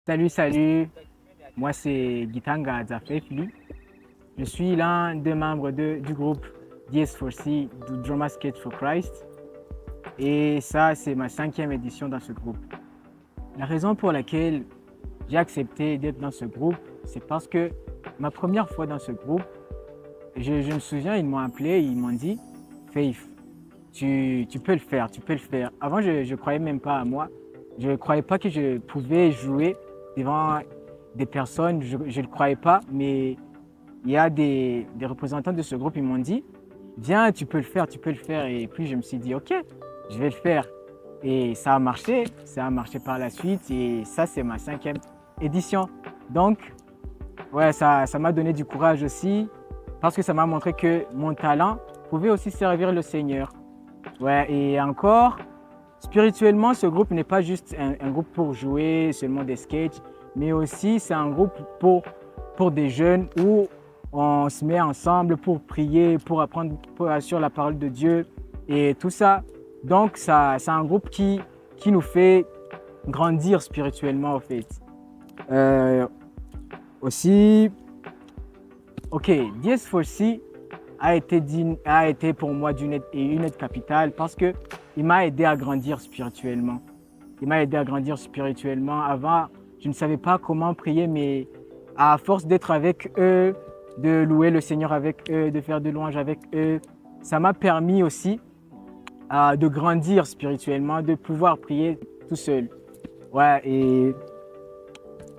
Salut, salut. Moi, c'est Gitanga Zafefli. Je suis l'un des membres du groupe DS4C du Drama Sketch for Christ. Et ça, c'est ma 5e édition dans ce groupe. La raison pour laquelle j'ai accepté d'être dans ce groupe, c'est parce que ma première fois dans ce groupe, je me souviens, ils m'ont appelé, ils m'ont dit, Faith, tu peux le faire, tu peux le faire. Avant, je ne croyais même pas à moi. Je ne croyais pas que je pouvais jouer devant des personnes. Je ne le croyais pas, mais il y a des représentants de ce groupe, ils m'ont dit, viens, tu peux le faire, tu peux le faire. Et puis, je me suis dit, OK, je vais le faire. Et ça a marché par la suite. Et ça, c'est ma 5e édition. Donc, ouais, ça m'a donné du courage aussi, parce que ça m'a montré que mon talent pouvait aussi servir le Seigneur. Ouais, et encore, spirituellement, ce groupe n'est pas juste un groupe pour jouer seulement des sketchs, mais aussi c'est un groupe pour des jeunes où on se met ensemble pour prier, pour apprendre sur la parole de Dieu et tout ça. Donc, c'est un groupe qui nous fait grandir spirituellement, en fait. Euh, Aussi, OK, DS4C a été pour moi une aide capitale parce qu'il m'a aidé à grandir spirituellement. Il m'a aidé à grandir spirituellement. Avant, je ne savais pas comment prier, mais à force d'être avec eux, de louer le Seigneur avec eux, de faire de louanges avec eux, ça m'a permis aussi de grandir spirituellement, de pouvoir prier tout seul. Ouais, et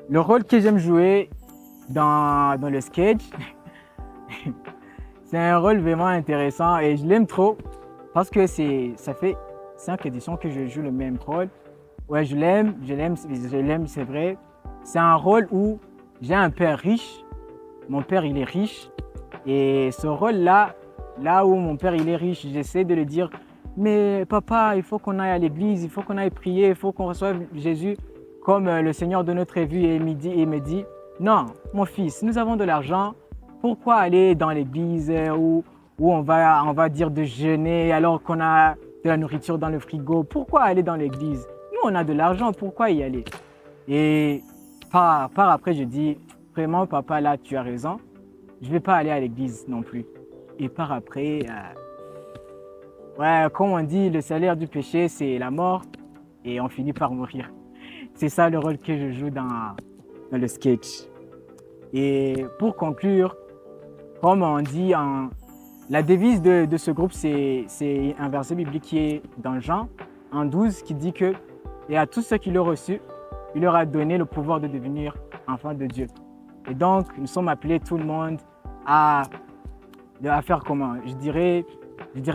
le rôle que j'aime jouer dans le sketch, c'est un rôle vraiment intéressant et je l'aime trop parce que ça fait 5 éditions que je joue le même rôle. Ouais, je l'aime, c'est vrai. C'est un rôle où j'ai un père riche. Mon père, il est riche. Et ce rôle-là, là où mon père, il est riche, j'essaie de lui dire, mais papa, il faut qu'on aille à l'église, il faut qu'on aille prier, il faut qu'on reçoive Jésus comme le Seigneur de notre vie. Et il me dit, non, mon fils, nous avons de l'argent. Pourquoi aller dans l'église où on va dire de jeûner alors qu'on a de la nourriture dans le frigo? Pourquoi aller dans l'église? Nous, on a de l'argent, pourquoi y aller? Et par après, je dis, vraiment, papa, là, tu as raison. Je ne vais pas aller à l'église non plus. Et par après, ouais, comme on dit, le salaire du péché, c'est la mort. Et on finit par mourir. C'est ça le rôle que je joue dans le sketch. Et pour conclure, comme on dit, la devise de ce groupe, c'est un verset biblique qui est dans Jean, en 12, qui dit que « Et à tous ceux qui l'ont reçu, il leur a donné le pouvoir de devenir enfants de Dieu. » Et donc, nous sommes appelés tout le monde à faire comment? Je dirais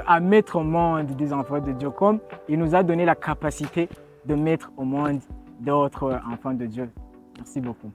à mettre au monde des enfants de Dieu, comme il nous a donné la capacité de mettre au monde d'autres enfants de Dieu. Merci beaucoup.